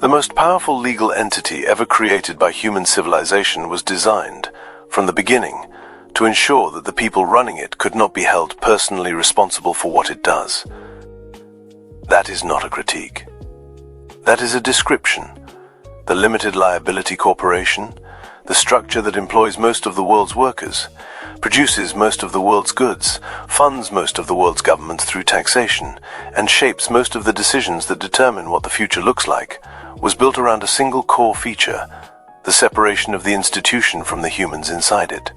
The most powerful legal entity ever created by human civilization was designed, from the beginning, to ensure that the people running it could not be held personally responsible for what it does. That is not a critique. That is a description. The limited liability corporation, the structure that employs most of the world's workers, produces most of the world's goods, funds most of the world's governments through taxation, and shapes most of the decisions that determine what the future looks like, was built around a single core feature, the separation of the institution from the humans inside it.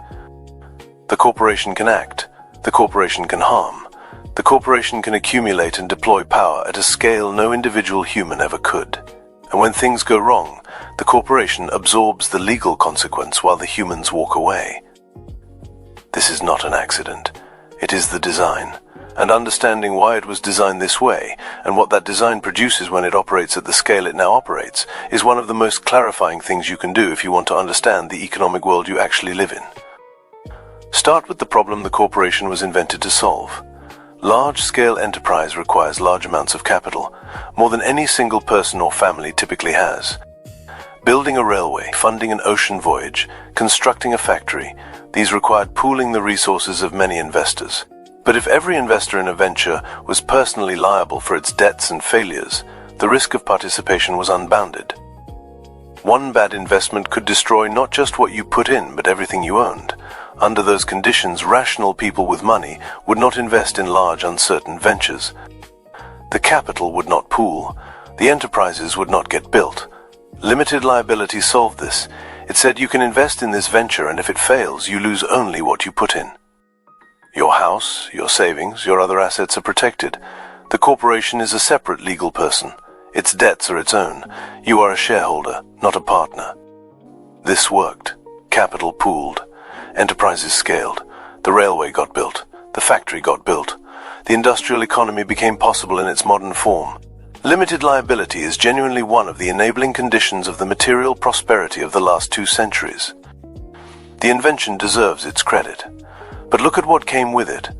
The corporation can act, the corporation can harm, the corporation can accumulate and deploy power at a scale no individual human ever could. And when things go wrong, the corporation absorbs the legal consequence while the humans walk away. This is not an accident. It is the design. And understanding why it was designed this way, and what that design produces when it operates at the scale it now operates, is one of the most clarifying things you can do if you want to understand the economic world you actually live in. Start with the problem the corporation was invented to solve. Large-scale enterprise requires large amounts of capital, more than any single person or family typically has. Building a railway, funding an ocean voyage, constructing a factory, these required pooling the resources of many investors. But if every investor in a venture was personally liable for its debts and failures, the risk of participation was unbounded. One bad investment could destroy not just what you put in, but everything you owned. Under those conditions, rational people with money would not invest in large, uncertain ventures. The capital would not pool. The enterprises would not get built. Limited liability solved this. It said you can invest in this venture, and if it fails, you lose only what you put in. Your house, your savings, your other assets are protected. The corporation is a separate legal person. Its debts are its own. You are a shareholder, not a partner. This worked. Capital pooled. Enterprises scaled. The railway got built. The factory got built. The industrial economy became possible in its modern form. Limited liability is genuinely one of the enabling conditions of the material prosperity of the last 2 centuries. The invention deserves its credit. But look at what came with it,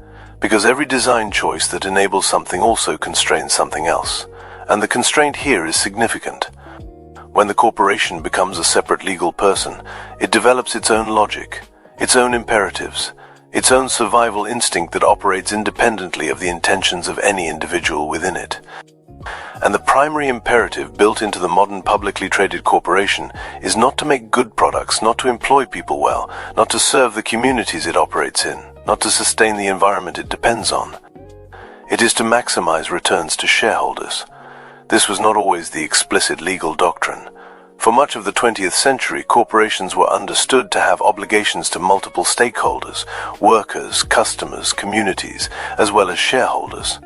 because every design choice that enables something also constrains something else, and the constraint here is significant. When the corporation becomes a separate legal person, it develops its own logic, its own imperatives, its own survival instinct that operates independently of the intentions of any individual within it. And the primary imperative built into the modern publicly traded corporation is not to make good products, not to employ people well, not to serve the communities it operates in, not to sustain the environment it depends on. It is to maximize returns to shareholders. This was not always the explicit legal doctrine. For much of the 20th century, corporations were understood to have obligations to multiple stakeholders, workers, customers, communities, as well as shareholders.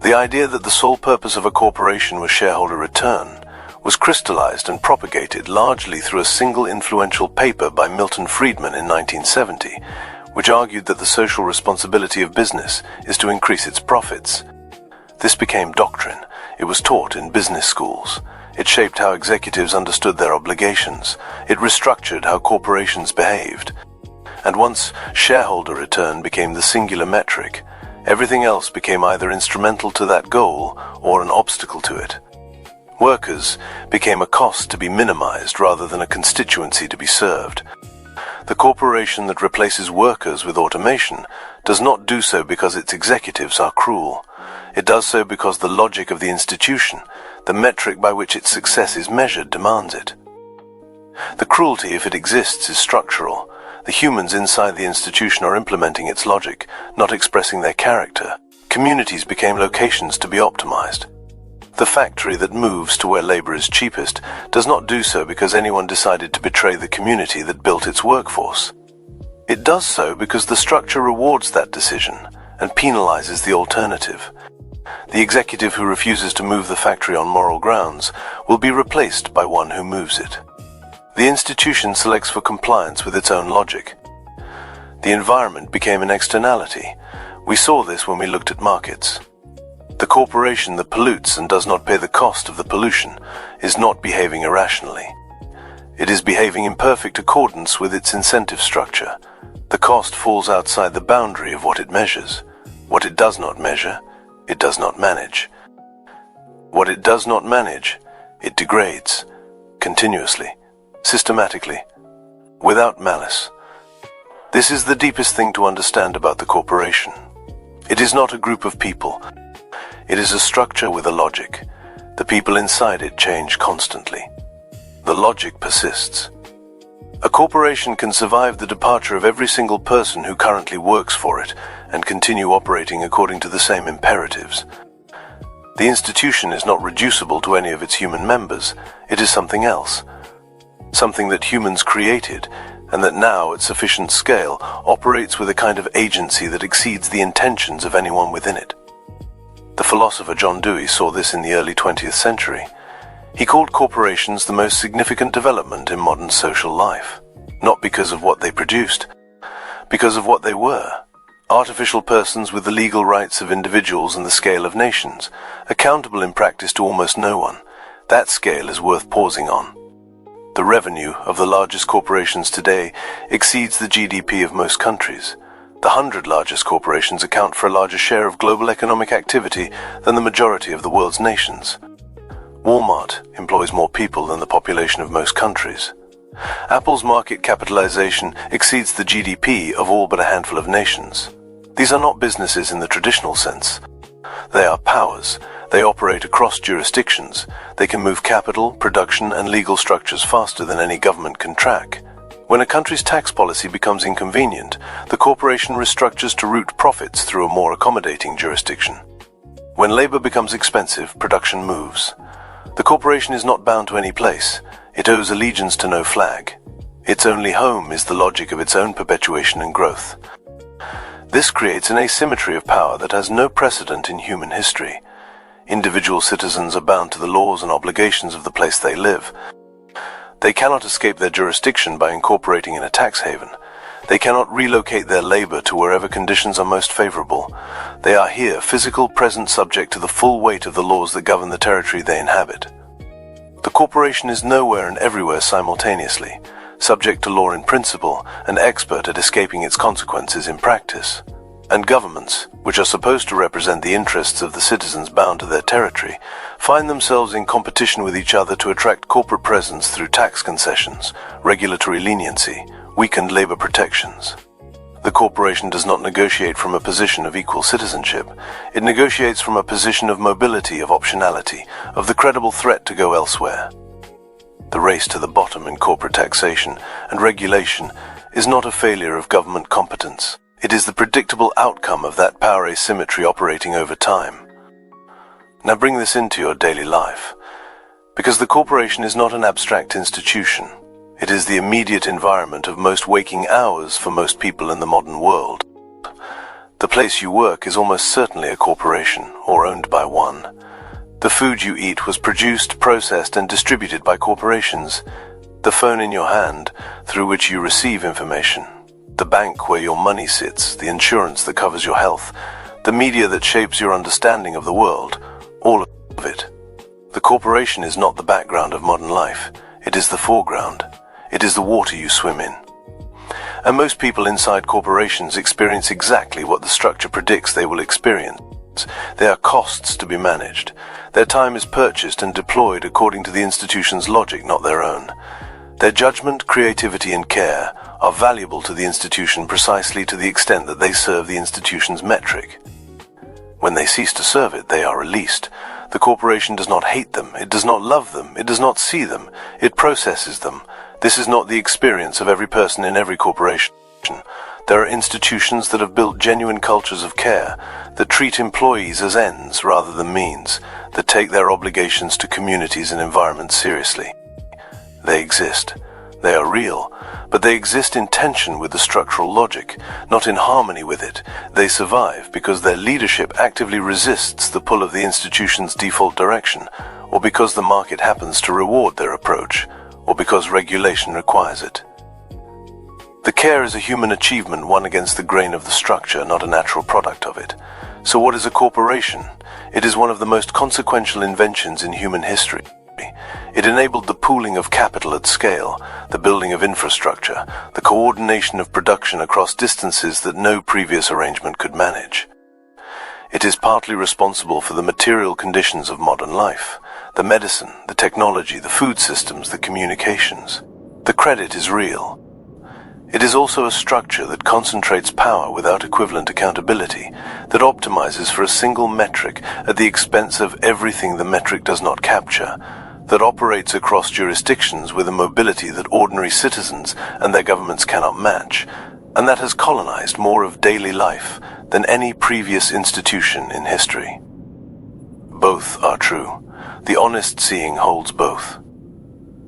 The idea that the sole purpose of a corporation was shareholder return was crystallized and propagated largely through a single influential paper by Milton Friedman in 1970, which argued that the social responsibility of business is to increase its profits. This became doctrine. It was taught in business schools. It shaped how executives understood their obligations. It restructured how corporations behaved. And once shareholder return became the singular metric, everything else became either instrumental to that goal or an obstacle to it. Workers became a cost to be minimized rather than a constituency to be served. The corporation that replaces workers with automation does not do so because its executives are cruel. It does so because the logic of the institution, the metric by which its success is measured, demands it. The cruelty, if it exists, is structural. The humans inside the institution are implementing its logic, not expressing their character. Communities became locations to be optimized. The factory that moves to where labor is cheapest does not do so because anyone decided to betray the community that built its workforce. It does so because the structure rewards that decision and penalizes the alternative. The executive who refuses to move the factory on moral grounds will be replaced by one who moves it. The institution selects for compliance with its own logic. The environment became an externality. We saw this when we looked at markets. The corporation that pollutes and does not pay the cost of the pollution is not behaving irrationally. It is behaving in perfect accordance with its incentive structure. The cost falls outside the boundary of what it measures. What it does not measure, it does not manage. What it does not manage, It degrades, continuously, systematically, without malice. This is the deepest thing to understand about the corporation. It is not a group of people. It is a structure with a logic. The people inside it change constantly. The logic persists. A corporation can survive the departure of every single person who currently works for it and continue operating according to the same imperatives. The institution is not reducible to any of its human members. It is something else. Something that humans created, and that now, at sufficient scale, operates with a kind of agency that exceeds the intentions of anyone within it. The philosopher John Dewey saw this in the early 20th century. He called corporations the most significant development in modern social life, not because of what they produced, because of what they were. Artificial persons with the legal rights of individuals and the scale of nations, accountable in practice to almost no one. That scale is worth pausing on. The revenue of the largest corporations today exceeds the GDP of most countries. The 100 largest corporations account for a larger share of global economic activity than the majority of the world's nations. Walmart employs more people than the population of most countries. Apple's market capitalization exceeds the GDP of all but a handful of nations. These are not businesses in the traditional sense. They are powers. They operate across jurisdictions. They can move capital, production, and legal structures faster than any government can track. When a country's tax policy becomes inconvenient, the corporation restructures to route profits through a more accommodating jurisdiction. When labor becomes expensive, production moves. The corporation is not bound to any place. It owes allegiance to no flag. Its only home is the logic of its own perpetuation and growth. This creates an asymmetry of power that has no precedent in human history. Individual citizens are bound to the laws and obligations of the place they live. They cannot escape their jurisdiction by incorporating in a tax haven. They cannot relocate their labor to wherever conditions are most favorable. They are here, physical, present, subject to the full weight of the laws that govern the territory they inhabit. The corporation is nowhere and everywhere simultaneously, subject to law in principle and expert at escaping its consequences in practice. And governments, which are supposed to represent the interests of the citizens bound to their territory, find themselves in competition with each other to attract corporate presence through tax concessions, regulatory leniency, weakened labor protections. The corporation does not negotiate from a position of equal citizenship. It negotiates from a position of mobility, of optionality, of the credible threat to go elsewhere. The race to the bottom in corporate taxation and regulation is not a failure of government competence. It is the predictable outcome of that power asymmetry operating over time. Now bring this into your daily life, because the corporation is not an abstract institution. It is the immediate environment of most waking hours for most people in the modern world. The place you work is almost certainly a corporation, or owned by one. The food you eat was produced, processed, and distributed by corporations. The phone in your hand, through which you receive information. The bank where your money sits, the insurance that covers your health, the media that shapes your understanding of the world, all of it. The corporation is not the background of modern life. It is the foreground. It is the water you swim in. And most people inside corporations experience exactly what the structure predicts they will experience. There are costs to be managed. Their time is purchased and deployed according to the institution's logic, not their own. Their judgment, creativity, and care are valuable to the institution precisely to the extent that they serve the institution's metric. When they cease to serve it, they are released. The corporation does not hate them. It does not love them. It does not see them. It processes them. This is not the experience of every person in every corporation. There are institutions that have built genuine cultures of care, that treat employees as ends rather than means, that take their obligations to communities and environments seriously. They exist. They are real, but they exist in tension with the structural logic, not in harmony with it. They survive because their leadership actively resists the pull of the institution's default direction, or because the market happens to reward their approach, or because regulation requires it. The care is a human achievement won against the grain of the structure, not a natural product of it. So what is a corporation? It is one of the most consequential inventions in human history. It enabled the pooling of capital at scale, the building of infrastructure, the coordination of production across distances that no previous arrangement could manage. It is partly responsible for the material conditions of modern life, The medicine, the technology, the food systems, the communications. The credit is real. It is also a structure that concentrates power without equivalent accountability, that optimizes for a single metric at the expense of everything the metric does not capture, that operates across jurisdictions with a mobility that ordinary citizens and their governments cannot match, and that has colonized more of daily life than any previous institution in history. Both are true. The honest seeing holds both.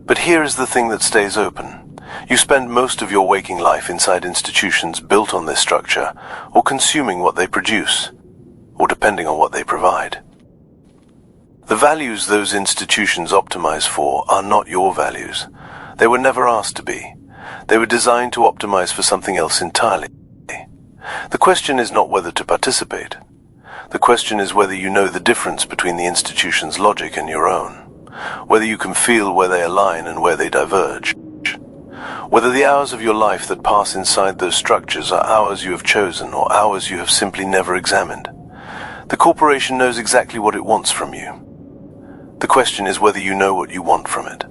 But here is the thing that stays open. You spend most of your waking life inside institutions built on this structure, or consuming what they produce, or depending on what they provide. The values those institutions optimize for are not your values. They were never asked to be. They were designed to optimize for something else entirely. The question is not whether to participate. The question is whether you know the difference between the institution's logic and your own, whether you can feel where they align and where they diverge, whether the hours of your life that pass inside those structures are hours you have chosen or hours you have simply never examined. The corporation knows exactly what it wants from you. The question is whether you know what you want from it.